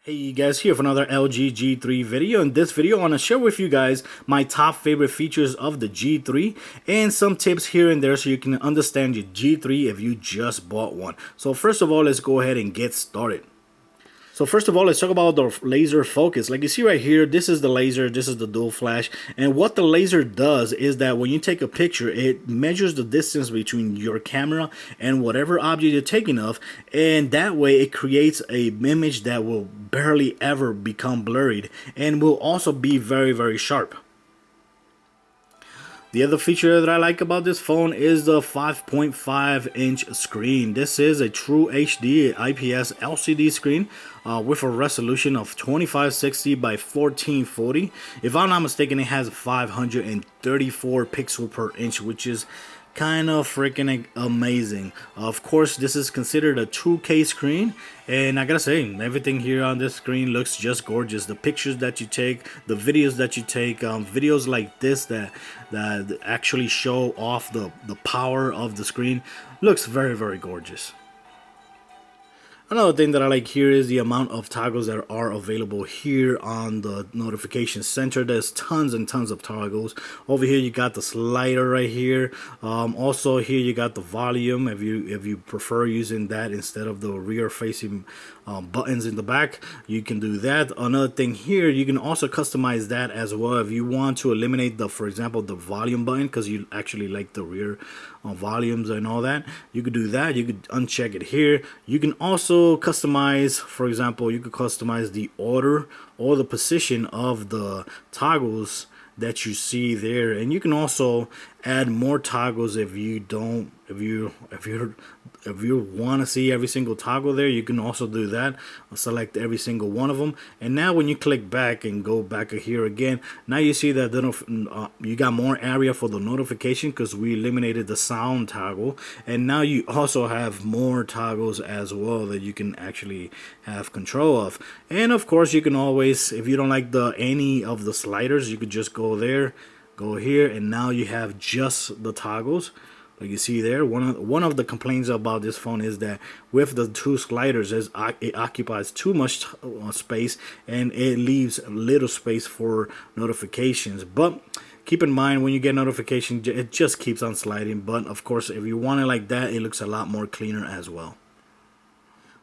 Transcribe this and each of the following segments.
Hey you guys, here for another LG G3 video. In this video I want to share with you guys my top favorite features of the G3 and some tips here and there so you can understand your G3 if you just bought one. So first of all, let's go ahead and get started. So first of all, let's talk about the laser focus. Like you see right here, this is the laser, this is the dual flash. And what the laser does is that when you take a picture, it measures the distance between your camera and whatever object you're taking of. And that way it creates an image that will barely ever become blurred and will also be very, very sharp. The other feature that I like about this phone is the 5.5-inch screen. This is a true HD IPS LCD screen with a resolution of 2560 by 1440. If I'm not mistaken, it has 534 pixels per inch, which is kind of freaking amazing. Of course, this is considered a 2K screen, and I gotta say, everything here on this screen looks just gorgeous. The pictures that you take, the videos that you take, videos like this that actually show off the power of the screen, looks very, very gorgeous. Another thing that I like here is the amount of toggles that are available here on the notification center. There's tons and tons of toggles. Over here you got the slider right here. Also here you got the volume if you prefer using that instead of the rear facing buttons in the back, you can do that. Another thing here, you can also customize that as well. If you want to eliminate for example, the volume button because you actually like the rear volumes and all that, you could do that. You could uncheck it here. You can also customize, for example, you could customize the order or the position of the toggles that you see there, and you can also add more toggles if you don't if you want to see every single toggle there. You can also do that. Select every single one of them, and now when you click back and go back here again, now you see that you got more area for the notification because we eliminated the sound toggle, and now you also have more toggles as well that you can actually have control of. And of course, you can always, if you don't like any of the sliders, you could just go there, go here, and now you have just the toggles. Like you see there, one of the complaints about this phone is that with the two sliders, it occupies too much space and it leaves little space for notifications. But keep in mind, when you get notification, it just keeps on sliding. But of course, if you want it like that, it looks a lot more cleaner as well.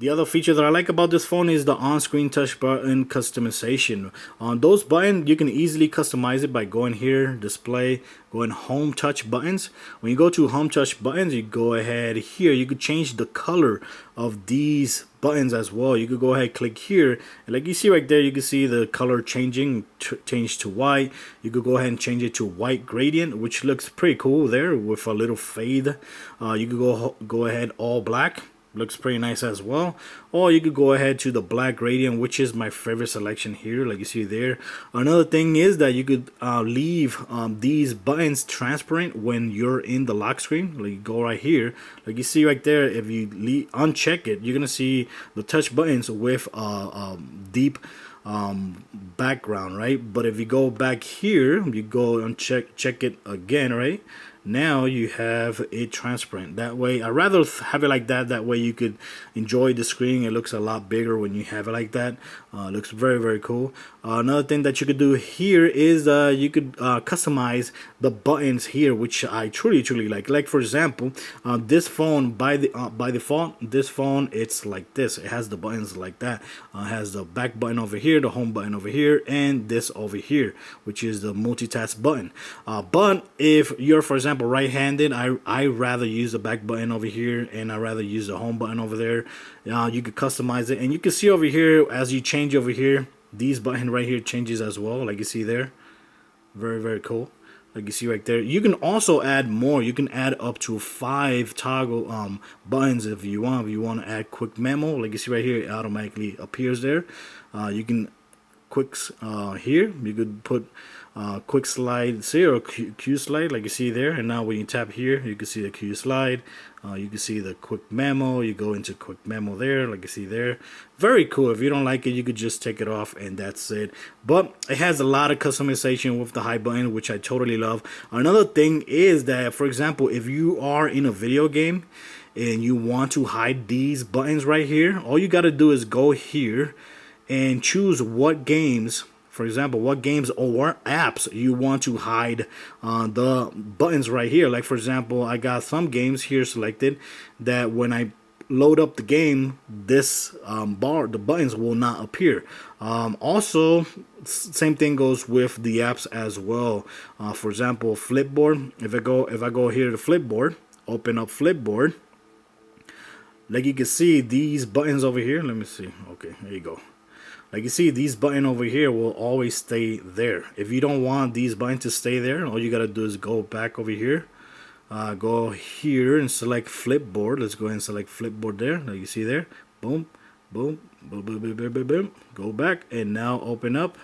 The other feature that I like about this phone is the on-screen touch button customization. On those buttons, you can easily customize it by going here, display, going home touch buttons. When you go to home touch buttons, you go ahead here, you could change the color of these buttons as well. You could go ahead, click here, and like you see right there, you can see the color changing, change to white. You could go ahead and change it to white gradient, which looks pretty cool there with a little fade. You could go ahead all black. Looks pretty nice as well. Or you could go ahead to the black gradient, which is my favorite selection here, like you see there. Another thing is that you could leave these buttons transparent when you're in the lock screen. Like you go right here, like you see right there, if you uncheck it, you're gonna see the touch buttons with deep background, right? But if you go back here, you go and check it again, right? Now you have it transparent. That way, I'd rather have it like that. That way you could enjoy the screen. It looks a lot bigger when you have it like that. It looks very, very cool. Another thing that you could do here is you could customize the buttons here, which I truly like. Like for example, this phone by default, this phone, it's like this. It has the buttons like that. It has the back button over here, the home button over here, and this over here, which is the multitask button. But if you're, for example, right-handed, I rather use the back button over here, and I rather use the home button over there. You could customize it, and you can see over here as you change over here, these button right here changes as well, like you see there. Very, very cool. Like you see right there. You can also add more. You can add up to 5 toggle buttons if you want. If you want to add quick memo, like you see right here, it automatically appears there. You can here you could put quick slide here or QSlide, like you see there, and now when you tap here, you can see the QSlide. You can see the quick memo. You go into quick memo there, like you see there. Very cool. If you don't like it, you could just take it off and that's it. But it has a lot of customization with the high button, which I totally love. Another thing is that, for example, if you are in a video game and you want to hide these buttons right here, all you got to do is go here and choose what games, for example, what games or apps you want to hide the buttons right here. Like for example, I got some games here selected that when I load up the game, this the buttons will not appear. Also, same thing goes with the apps as well. For example, Flipboard. If I go here to Flipboard, open up Flipboard. Like you can see these buttons over here. Let me see. Okay, there you go. Like you see, these buttons over here will always stay there. If you don't want these buttons to stay there, all you gotta do is go back over here. Go here and select Flipboard. Let's go ahead and select Flipboard there. Like you see there. Boom, boom, boom, boom, boom, boom, boom, boom. Go back and now open up.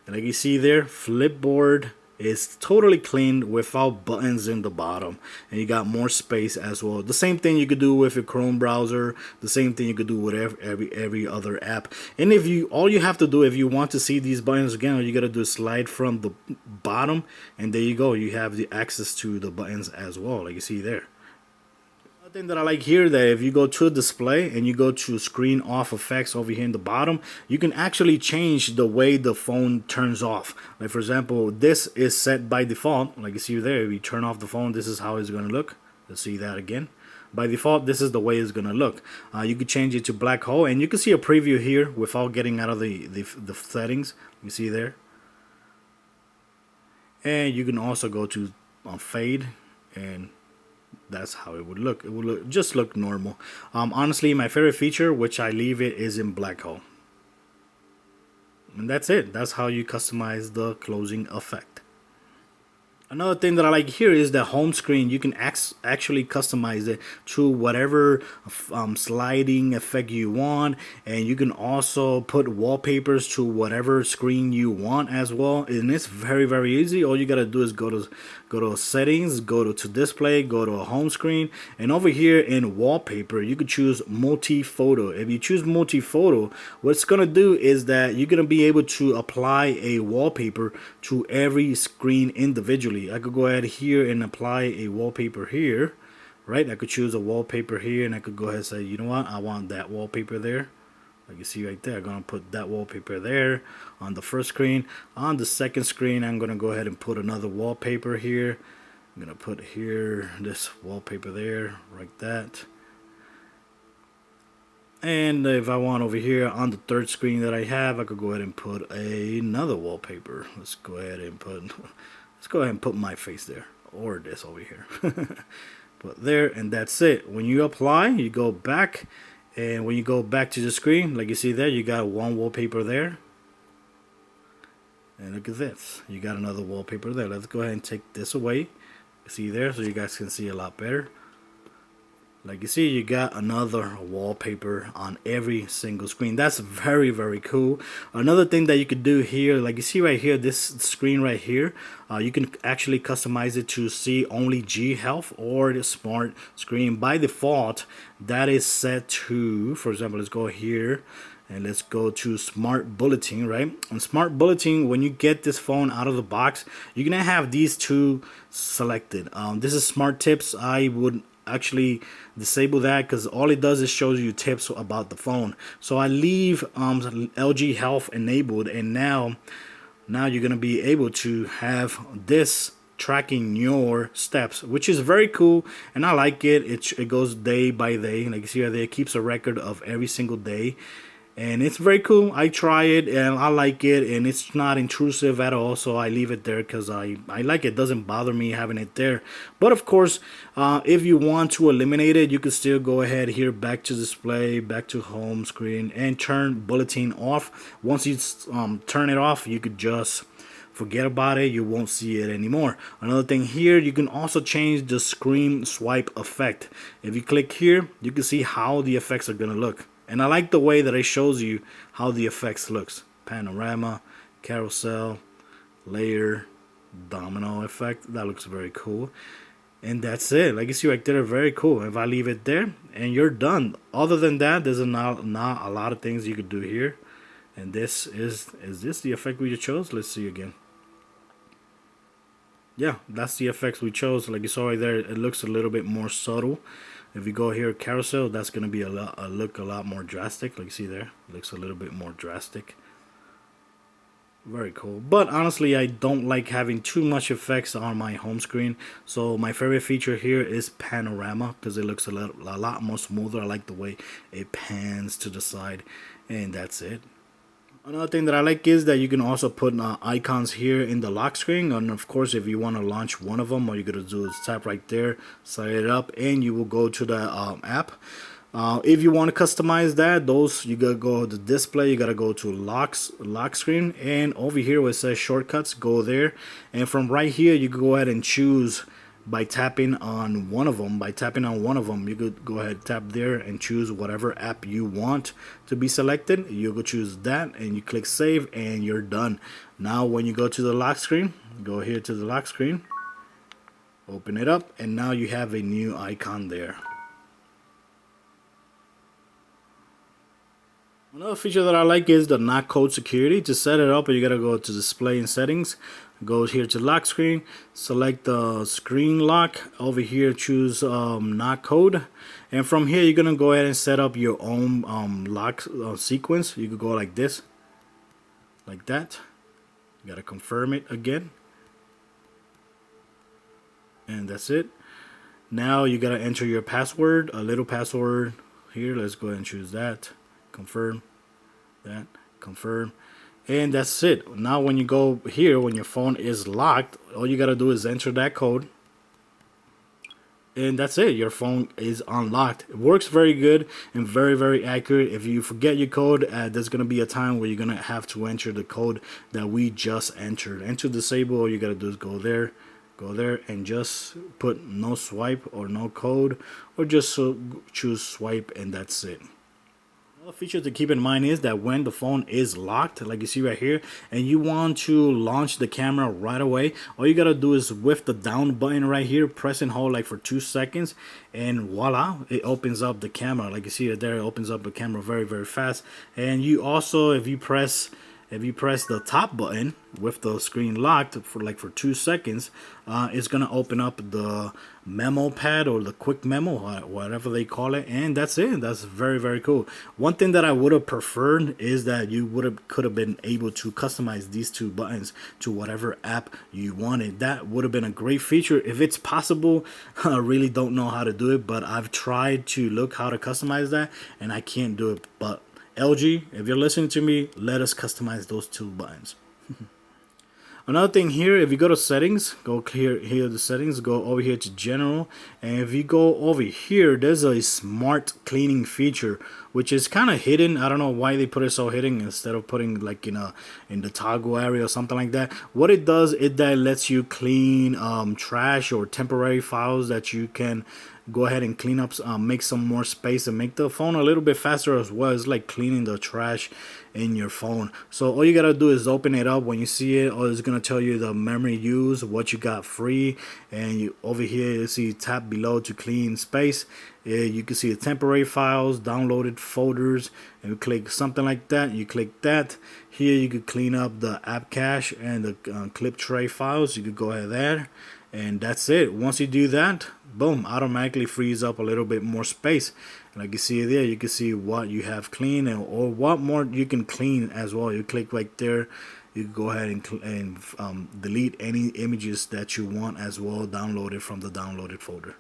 And like you see there, Flipboard is totally clean without buttons in the bottom, and you got more space as well. The same thing you could do with your Chrome browser, the same thing you could do with every other app. And if you, all you have to do if you want to see these buttons again, all you gotta do is slide from the bottom, and there you go, you have the access to the buttons as well, like you see there. Thing that I like here, that if you go to display and you go to screen off effects over here in the bottom, you can actually change the way the phone turns off. Like for example, this is set by default. Like you see there, if you turn off the phone, this is how it's going to look. Let's see that again. By default, this is the way it's going to look. You could change it to black hole, and you can see a preview here without getting out of the settings. You see there. And you can also go to fade, and that's how it would look. It would just look normal. Honestly, my favorite feature, which I leave it, is in black hole. And that's it. That's how you customize the closing effect. Another thing that I like here is the home screen. You can actually customize it to whatever sliding effect you want, and you can also put wallpapers to whatever screen you want as well. And it's very easy. All you gotta do is go to settings, go to display, go to a home screen, and over here in wallpaper you could choose multi-photo. If you choose multi-photo, what it's gonna do is that you're gonna be able to apply a wallpaper to every screen individually. I could go ahead here and apply a wallpaper here, right? I could choose a wallpaper here, and I could go ahead and say, you know what, I want that wallpaper there. Like you see right there, I'm gonna put that wallpaper there on the first screen. On the second screen, I'm gonna go ahead and put another wallpaper here. I'm gonna put here this wallpaper there, like that. And if I want over here on the third screen that I have, I could go ahead and put another wallpaper. Let's go ahead and put my face there, or this over here. Put there, and that's it. When you apply, you go back, and when you go back to the screen, like you see there, you got one wallpaper there. And look at this, you got another wallpaper there. Let's go ahead and take this away. See there, so you guys can see a lot better. Like you see, you got another wallpaper on every single screen. That's very cool. Another thing that you could do here, like you see right here, this screen right here, you can actually customize it to see only G Health or the smart screen. By default, that is set to, for example, let's go here and let's go to smart bulletin, right? On smart bulletin, when you get this phone out of the box, you're gonna have these two selected. This is smart tips. I would actually disable that because all it does is shows you tips about the phone. So I leave LG Health enabled, and now you're gonna be able to have this tracking your steps, which is very cool, and I like it. It goes day by day, like you see right there, it keeps a record of every single day. And it's very cool. I try it and I like it, and it's not intrusive at all, so I leave it there because I like it. It doesn't bother me having it there. But of course, if you want to eliminate it, you can still go ahead here, back to display, back to home screen, and turn bulletin off. Once you turn it off, you could just forget about it. You won't see it anymore. Another thing here, you can also change the screen swipe effect. If you click here, you can see how the effects are gonna look. And I like the way that it shows you how the effects looks. Panorama, carousel, layer, domino effect. That looks very cool. And that's it. Like you see right there, very cool. If I leave it there, and you're done. Other than that, there's not a lot of things you could do here. And this is this the effect we chose? Let's see again. Yeah, that's the effects we chose. Like you saw right there, it looks a little bit more subtle. If you go here carousel, that's gonna be look a lot more drastic. Like you see there, it looks a little bit more drastic. Very cool. But honestly, I don't like having too much effects on my home screen. So my favorite feature here is panorama because it looks a lot more smoother. I like the way it pans to the side, and that's it. Another thing that I like is that you can also put icons here in the lock screen, and of course if you want to launch one of them, all you're going to do is tap right there, slide it up, and you will go to the app. If you want to customize that, you gotta go to display, you gotta go to lock screen, and over here where it says shortcuts, go there, and from right here you can go ahead and choose by tapping on one of them. You could go ahead, tap there, and choose whatever app you want to be selected. You go choose that, and you click save, and you're done. Now when you go to the lock screen, go here to the lock screen, open it up, and now you have a new icon there. Another feature that I like is the knock code security. To set it up, you gotta go to display and settings, go here to lock screen, select the screen lock. Over here choose knock code, and from here you're gonna go ahead and set up your own lock sequence. You could go like this, like that. You gotta confirm it again, and that's it. Now you gotta enter your password, a little password here. Let's go ahead and choose that. Confirm that, confirm, and that's it. Now when you go here, when your phone is locked, all you gotta do is enter that code, and that's it. Your phone is unlocked. It works very good and very accurate. If you forget your code, there's gonna be a time where you're gonna have to enter the code that we just entered. And to disable, all you gotta do is go there, and just put no swipe or no code, or just choose swipe, and that's it. Another feature to keep in mind is that when the phone is locked, like you see right here, and you want to launch the camera right away, all you gotta do is with the down button right here, press and hold like for 2 seconds, and voila, it opens up the camera. Like you see it there, it opens up the camera very fast. And you also, if you press the top button with the screen locked for 2 seconds, it's gonna open up the memo pad or the quick memo, whatever they call it, and that's it. That's very cool. One thing that I would have preferred is that you could have been able to customize these 2 buttons to whatever app you wanted. That would have been a great feature if it's possible. I really don't know how to do it, but I've tried to look how to customize that, and I can't do it. But LG, if you're listening to me, let us customize those 2 buttons. Another thing here, if you go to settings, go here to settings, go over here to general, and if you go over here, there's a smart cleaning feature, which is kind of hidden. I don't know why they put it so hidden instead of putting like in the toggle area or something like that. What it does is that it lets you clean trash or temporary files that you can go ahead and clean up, make some more space and make the phone a little bit faster as well. It's like cleaning the trash in your phone. So all you gotta do is open it up. When you see it, it's gonna tell you the memory used, what you got free, and you over here you see tap below to clean space. You can see the temporary files, downloaded folders, and you click something like that. You click that. Here you could clean up the app cache and the clip tray files. You could go ahead there, and that's it. Once you do that, boom, automatically frees up a little bit more space. And like you see there, you can see what you have clean or what more you can clean as well. You click right there. You can go ahead and delete any images that you want as well, downloaded from the downloaded folder.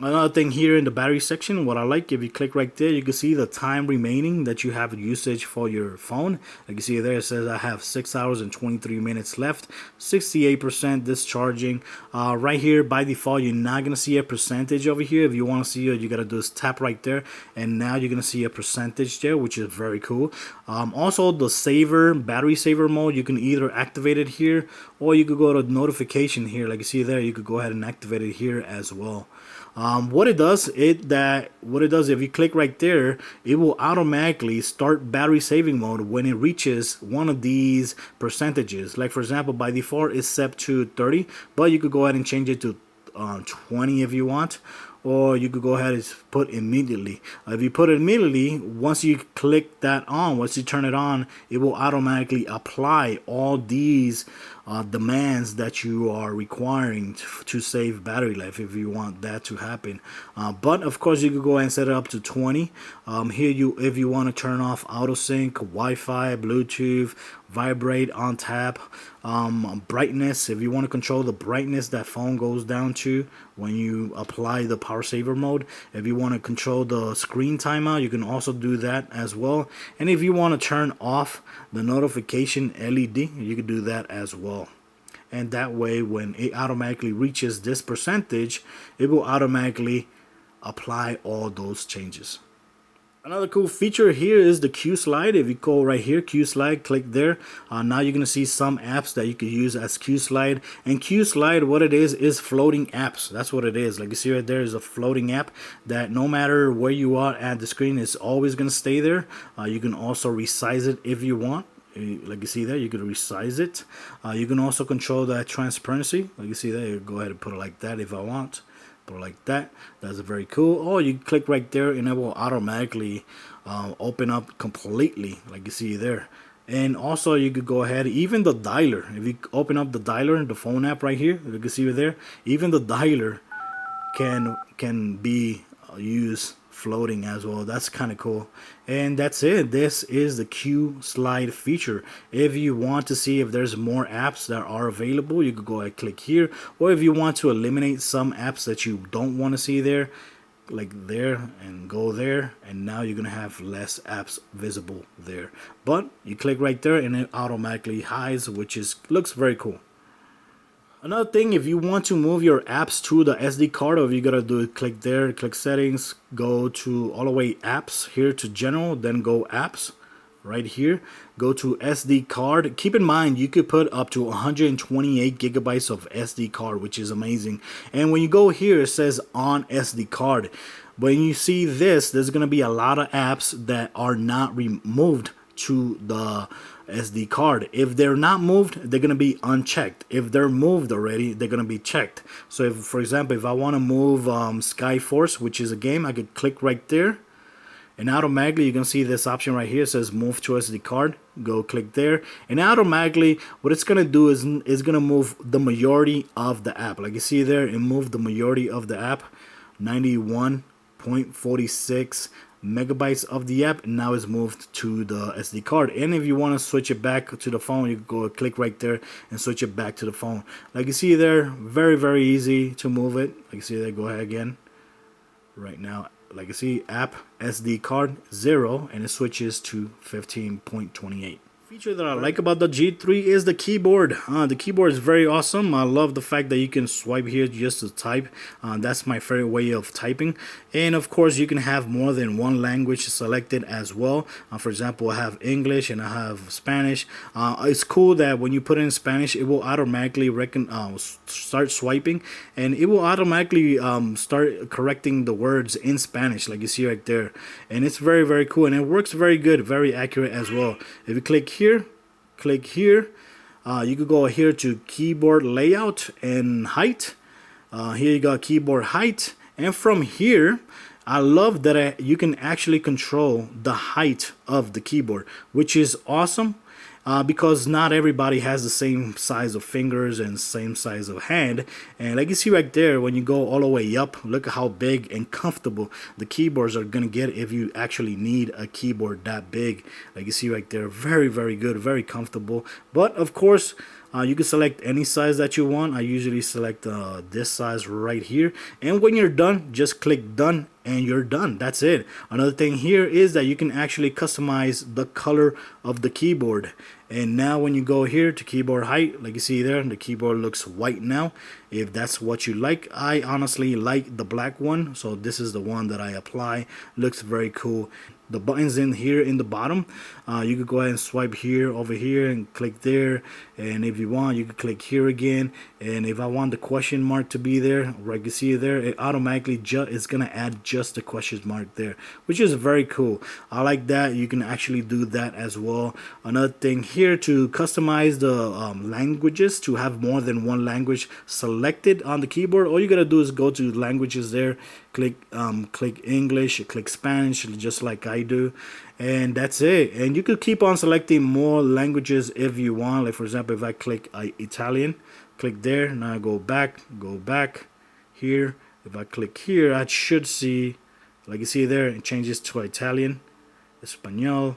Another thing here in the battery section, what I like, if you click right there, you can see the time remaining that you have usage for your phone. Like you see there, it says I have 6 hours and 23 minutes left, 68% discharging. Right here, by default, you're not going to see a percentage over here. If you want to see it, you got to do is tap right there, and now you're going to see a percentage there, which is very cool. Also, the battery saver mode, you can either activate it here, or you could go to notification here. Like you see there, you could go ahead and activate it here as well. What it does, if you click right there, it will automatically start battery saving mode when it reaches one of these percentages. Like for example, by default it's set to 30, but you could go ahead and change it to 20 if you want, or you could go ahead and put immediately. If you put it immediately, once you click that on, once you turn it on, it will automatically apply all these demands that you are requiring to save battery life if you want that to happen. But of course you could go ahead and set it up to 20. Here if you want to turn off auto sync, Wi-Fi, Bluetooth, vibrate, on tap, brightness, if you want to control the brightness that phone goes down to when you apply the power saver mode. If you want to control the screen timeout, you can also do that as well. And if you want to turn off the notification LED, you can do that as well. And that way, when it automatically reaches this percentage, it will automatically apply all those changes. Another cool feature here is the QSlide. If you go right here, QSlide, click there. Now you're going to see some apps that you could use as QSlide. And QSlide, what it is floating apps. That's what it is. Like you see right there is a floating app that no matter where you are at the screen, it's always going to stay there. You can also resize it if you want. Like you see there, you can resize it. You can also control that transparency. Like you see there, you go ahead and put it like that if I want. Put it like that. That's very cool. Or you click right there and it will automatically open up completely, like you see there. And also you could go ahead, even the dialer, if you open up the dialer, the phone app right here, you can see it there, even the dialer can be used floating as well. That's kind of cool. And that's it. This is the QSlide feature. If you want to see if there's more apps that are available, you could go ahead and click here. Or if you want to eliminate some apps that you don't want to see there, like there, and go there, and now you're gonna have less apps visible there. But you click right there and it automatically hides, which looks very cool. Another thing, if you want to move your apps to the SD card, all you gotta do is click there, click settings, go to all the way apps, here to general, then go apps, right here, go to SD card. Keep in mind, you could put up to 128 gigabytes of SD card, which is amazing. And when you go here, it says on SD card. When you see this, there's gonna be a lot of apps that are not removed to the SD card. If they're not moved, they're gonna be unchecked. If they're moved already, they're gonna be checked. So if, for example, if I want to move Skyforce, which is a game, I could click right there, and automatically you can see this option right here. It says move to SD card. Go click there, and automatically what it's gonna do is gonna move the majority of the app. Like you see there, it moved the majority of the app, 91.46 megabytes of the app, and now it's moved to the SD card. And if you want to switch it back to the phone, you go click right there and switch it back to the phone. Like you see there, very easy to move it. Like you see there, go ahead again right now. Like you see, app SD card 0, and it switches to 15.28. Feature that I like about the G3 is the keyboard. The keyboard is very awesome. I love the fact that you can swipe here just to type. That's my favorite way of typing. And of course, you can have more than one language selected as well. For example, I have English and I have Spanish. It's cool that when you put in Spanish, it will automatically start swiping, and it will automatically start correcting the words in Spanish, like you see right there. And it's very cool, and it works very good, very accurate as well. If you click here, you could go here to keyboard layout and height. Here you got keyboard height, and from here I love that you can actually control the height of the keyboard, which is awesome. Because not everybody has the same size of fingers and same size of hand. And like you see right there, when you go all the way up, look at how big and comfortable the keyboards are gonna get if you actually need a keyboard that big. Like you see right there, very good, very comfortable. But of course, you can select any size that you want. I usually select this size right here, and when you're done, just click done and you're done. That's it. Another thing here is that you can actually customize the color of the keyboard. And now when you go here to keyboard height, like you see there, the keyboard looks white now. If that's what you like, I honestly like the black one, so this is the one that I apply. Looks very cool. The buttons in here in the bottom, you could go ahead and swipe here, over here, and click there. And if you want, you could click here again. And if I want the question mark to be there, like you see there, it automatically is gonna add just the question mark there, which is very cool. I like that. You can actually do that as well. Another thing here, to customize the languages, to have more than one language selected on the keyboard, all you gotta do is go to languages there, click English, click Spanish, just like I do, and that's it. And you could keep on selecting more languages if you want. Like for example, if I click Italian, click there. Now I go back here. If I click here, I should see, like you see there, it changes to Italian, Espanol,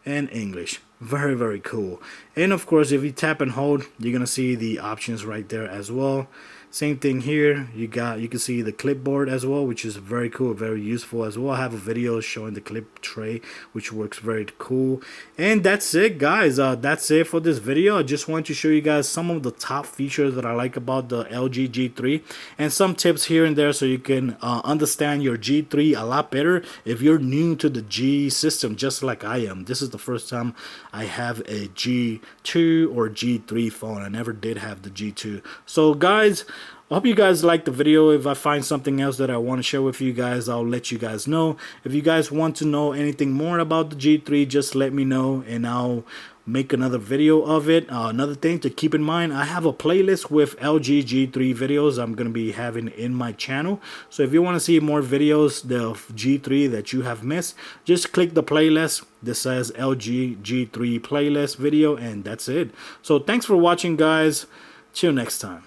and English. Very, very cool. And of course, if you tap and hold, you're gonna see the options right there as well. Same thing here. You can see the clipboard as well, which is very cool, very useful as well. I have a video showing the clip tray, which works very cool. And that's it, guys. That's it for this video. I just want to show you guys some of the top features that I like about the LG G3 and some tips here and there so you can understand your G3 a lot better if you're new to the G system, just like I am. This is the first time I have a G2 or G3 phone. I never did have the G2. So guys, I hope you guys liked the video. If I find something else that I want to share with you guys, I'll let you guys know. If you guys want to know anything more about the G3, just let me know and I'll make another video of it. Another thing to keep in mind, I have a playlist with LG G3 videos I'm going to be having in my channel. So if you want to see more videos of G3 that you have missed, just click the playlist. This says LG G3 playlist video, and that's it. So thanks for watching, guys. Till next time.